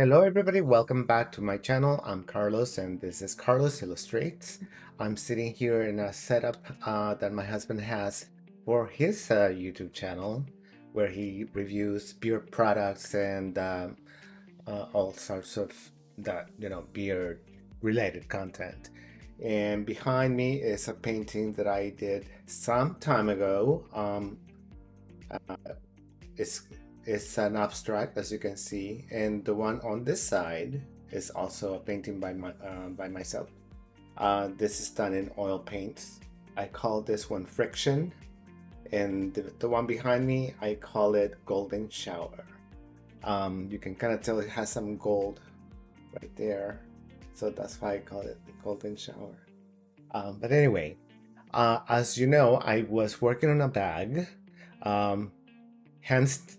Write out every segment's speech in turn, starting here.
Hello everybody, welcome back to my channel. I'm Carlos and this is Carlos Illustrates. I'm sitting here in a setup that my husband has for his YouTube channel where he reviews beer products and all sorts of beer related content. And behind me is a painting that I did some time ago. Uh, it's it's an abstract, as you can see, and the one on this side is also a painting by myself. This is done in oil paints. I call this one Friction, and the one behind me, I call it Golden Shower. You can kind of tell it has some gold right there, so that's why I call it the Golden Shower. But anyway, as you know, I was working on a bag. Um, Hence,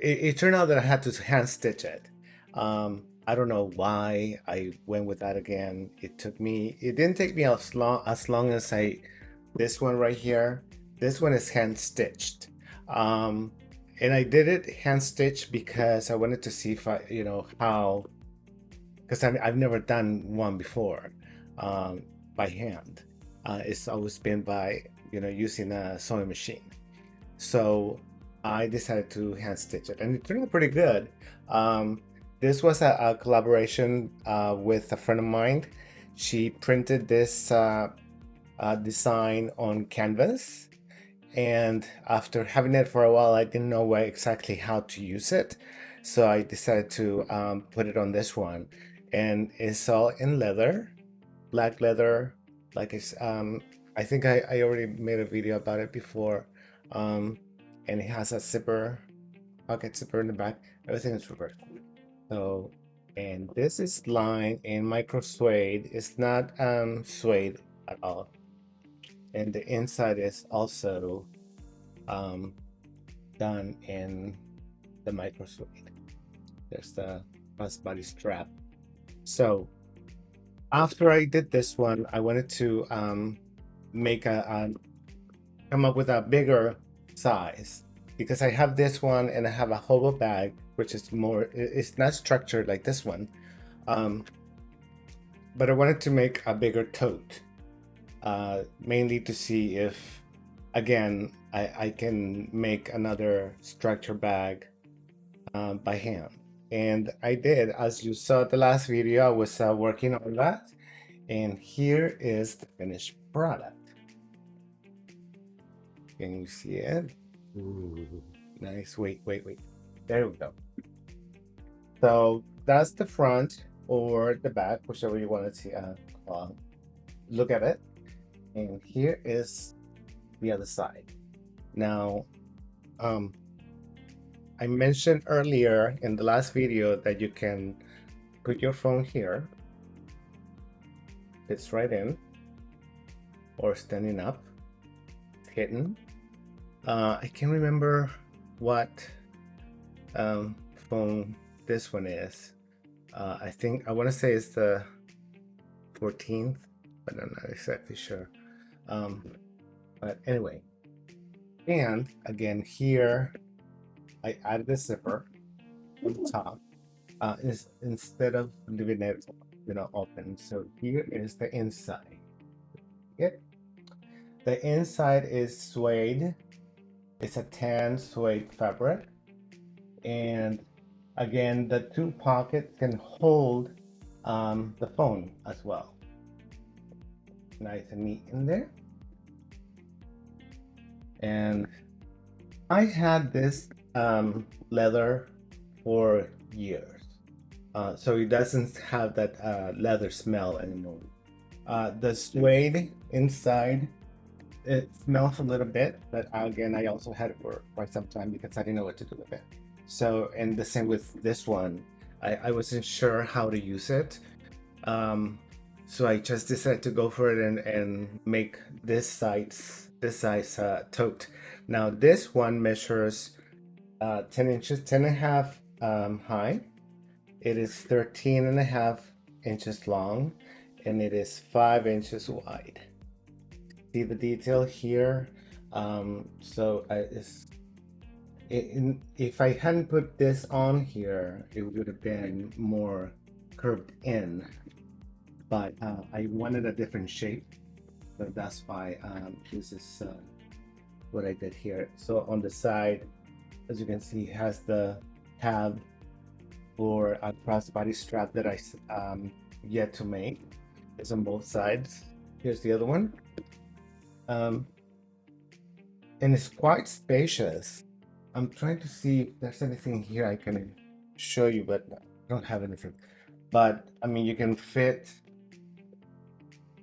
it turned out that I had to hand stitch it. I don't know why I went with that again. It didn't take me as long as this one right here. This one is hand stitched. And I did it hand stitched because I wanted to see if how, because I've never done one before by hand. It's always been by, using a sewing machine. So I decided to hand stitch it and it turned out pretty good. This was a collaboration with a friend of mine. She printed this design on canvas, and after having it for a while I didn't know exactly how to use it, so I decided to put it on this one, and it's all in leather, black leather. I think I already made a video about it before. And it has a zipper, pocket zipper in the back. Everything is reversed. So, and this is lined in micro suede. It's not suede at all. And the inside is also done in the micro suede. There's the crossbody strap. So after I did this one, I wanted to make come up with a bigger size, because I have this one and I have a hobo bag, which is it's not structured like this one, but I wanted to make a bigger tote, mainly to see if, again, I can make another structure bag by hand. And I did. As you saw the last video, I was working on that, and here is the finished product. Can you see it? Ooh, nice. Wait. There we go. So that's the front or the back, whichever you want to see. Look at it. And here is the other side. Now, I mentioned earlier in the last video that you can put your phone here. Fits right in, or standing up. It's hidden. I can't remember what phone this one is. I want to say it's the 14th, but I'm not exactly sure. But anyway, and again here I added the zipper on the top, is instead of leaving it open. So here is the inside. Okay, the inside is suede. It's a tan suede fabric, and again, the two pockets can hold the phone as well. Nice and neat in there. And I had this leather for years, so it doesn't have that leather smell anymore. The suede inside, it smells a little bit, but again, I also had it for quite some time because I didn't know what to do with it. So, and the same with this one, I wasn't sure how to use it. So I just decided to go for it and make this size tote. Now this one measures 10 inches, 10 and a half high. It is 13 and a half inches long, and it is 5 inches wide. See the detail here? So If I hadn't put this on here, it would have been more curved in, but I wanted a different shape, so that's why this is what I did here. So on the side, as you can see, has the tab for a crossbody strap that I yet to make. It's on both sides. Here's the other one. And it's quite spacious. I'm trying to see if there's anything here I can show you, but I don't have anything. But I mean, you can fit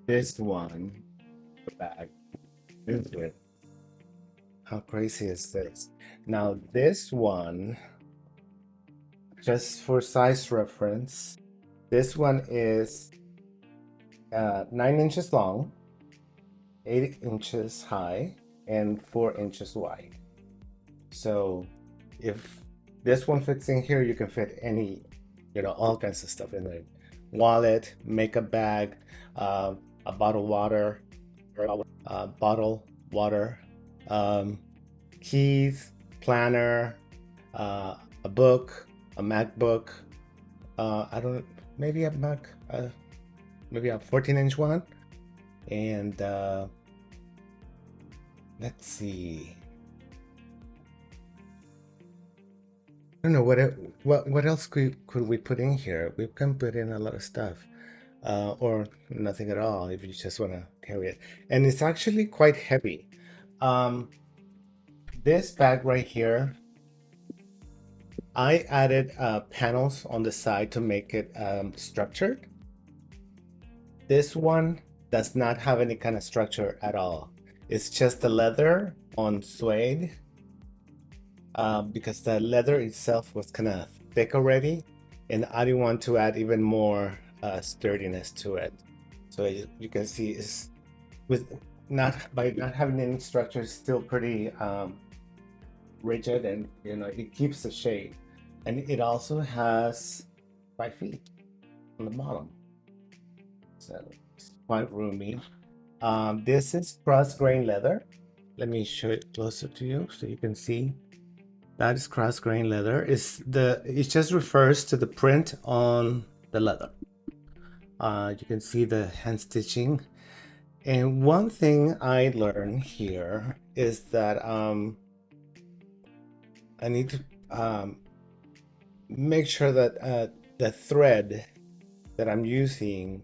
this one bag into it. How crazy is this? Now this one, just for size reference, this one is 9 inches long, 8 inches high, and 4 inches wide. So if this one fits in here, you can fit any, all kinds of stuff in there. Wallet, makeup bag, a bottle of water, keys, planner, a book, a MacBook. I don't, maybe a Mac, maybe a 14-inch one. And let's see. I don't know what else could we put in here. We can put in a lot of stuff, or nothing at all if you just want to carry it. And it's actually quite heavy. This bag right here, I added panels on the side to make it structured. This one does not have any kind of structure at all. It's just the leather on suede. Because the leather itself was kind of thick already, and I didn't want to add even more sturdiness to it. So you can see it's by not having any structure, it's still pretty rigid, and it keeps the shape. And it also has 5 feet on the bottom, so it's quite roomy. This is cross-grain leather. Let me show it closer to you so you can see. That is cross-grain leather. It just refers to the print on the leather. You can see the hand stitching. And one thing I learned here is that I need to make sure that the thread that I'm using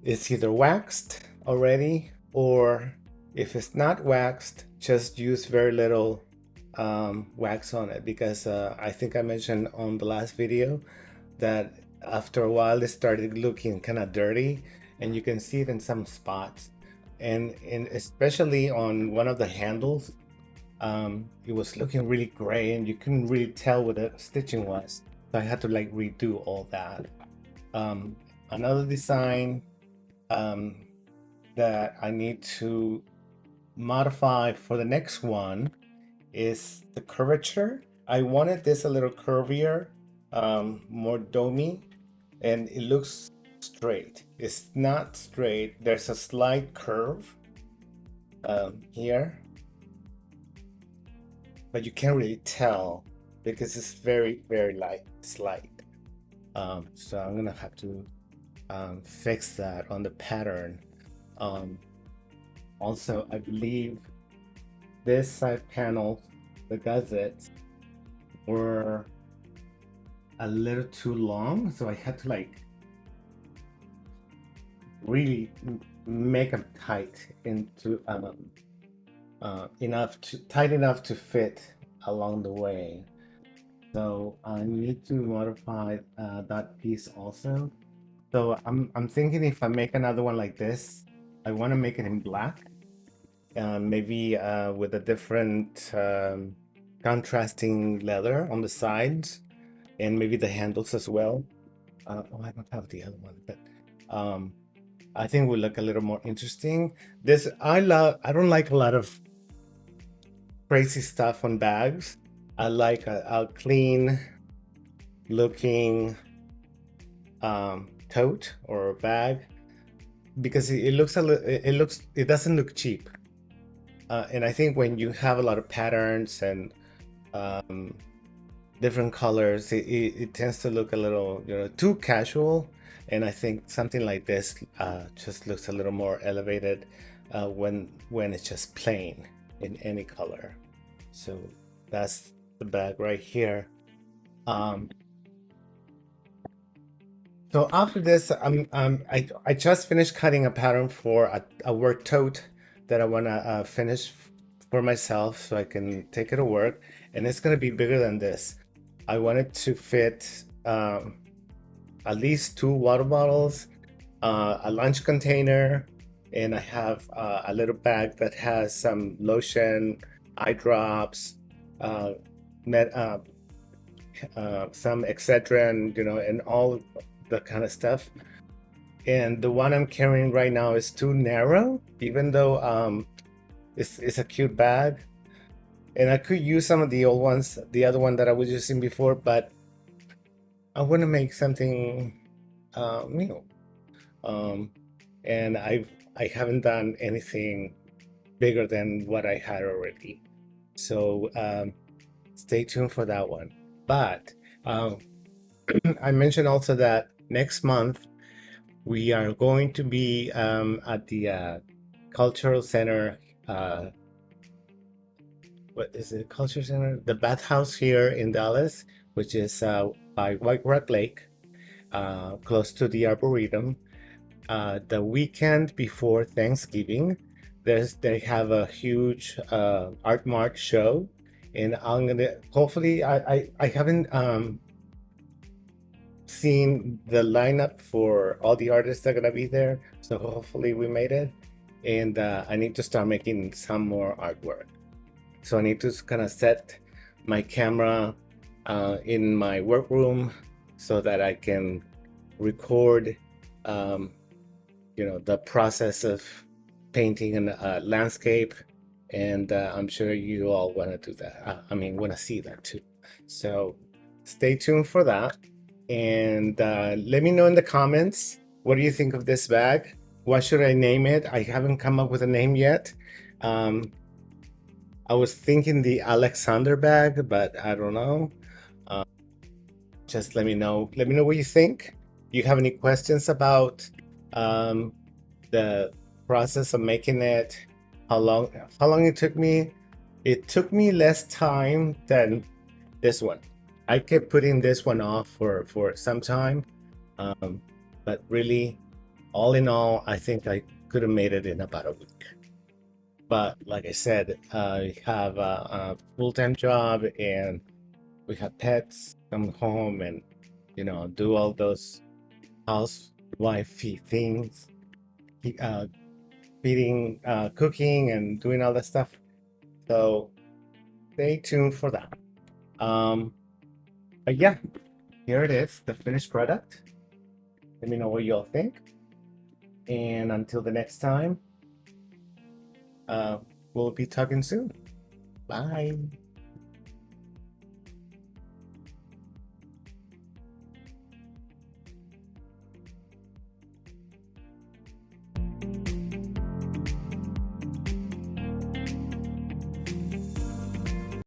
is either waxed already, or if it's not waxed, just use very little wax on it, because I think I mentioned on the last video that after a while it started looking kind of dirty, and you can see it in some spots, and especially on one of the handles, it was looking really gray and you couldn't really tell what the stitching was, so I had to like redo all that. Another design that I need to modify for the next one is the curvature. I wanted this a little curvier, more domey, and it looks straight. It's not straight. There's a slight curve here, but you can't really tell because it's very, very slight. So I'm gonna have to fix that on the pattern. Also, I believe this side panel, the gussets, were a little too long, so I had to like really make them tight into tight enough to fit along the way. So I need to modify that piece also. So I'm thinking if I make another one like this, I want to make it in black, maybe with a different contrasting leather on the sides, and maybe the handles as well. Oh, I don't have the other one, but I think it will look a little more interesting. I don't like a lot of crazy stuff on bags. I like a clean looking tote or bag, because it doesn't look cheap. And I think when you have a lot of patterns and um, different colors, it tends to look a little, too casual. And I think something like this just looks a little more elevated when it's just plain in any color. So that's the bag right here. Um, so after this, I just finished cutting a pattern for a work tote that I wanna finish for myself so I can take it to work, and it's gonna be bigger than this. I want it to fit at least 2 water bottles, a lunch container, and I have a little bag that has some lotion, eye drops, uh, med, some Excedrin, and all the kind of stuff. And the one I'm carrying right now is too narrow, even though it's a cute bag. And I could use some of the old ones, the other one that I was using before, but I want to make something new. Um, and I haven't done anything bigger than what I had already. So stay tuned for that one. But um, I mentioned also that next month we are going to be at the Cultural Center. What is it? Culture Center? The bathhouse here in Dallas, which is by White Rock Lake, close to the Arboretum. The weekend before Thanksgiving, they have a huge art mart show, and I'm gonna hopefully I haven't seen the lineup for all the artists that are gonna be there, so hopefully we made it. And I need to start making some more artwork. So I need to kind of set my camera in my workroom so that I can record, um, the process of painting a landscape. And I'm sure you all want to do that. I mean, want to see that too. So stay tuned for that. And let me know in the comments, what do you think of this bag? What should I name it? I haven't come up with a name yet. Um, I was thinking the Alexander bag, but I don't know. Uh, just let me know. Let me know what you think. Do you have any questions about um, the process of making it? How long it took me? It took me less time than this one. I kept putting this one off for some time, um, but really, all in all, I think I could have made it in about a week. But like I said, I have a full-time job and we have pets come home and, do all those housewifey things, uh, feeding, cooking and doing all that stuff. So stay tuned for that. Um, but yeah, here it is, the finished product. Let me know what you all think. And until the next time, uh, we'll be talking soon. Bye.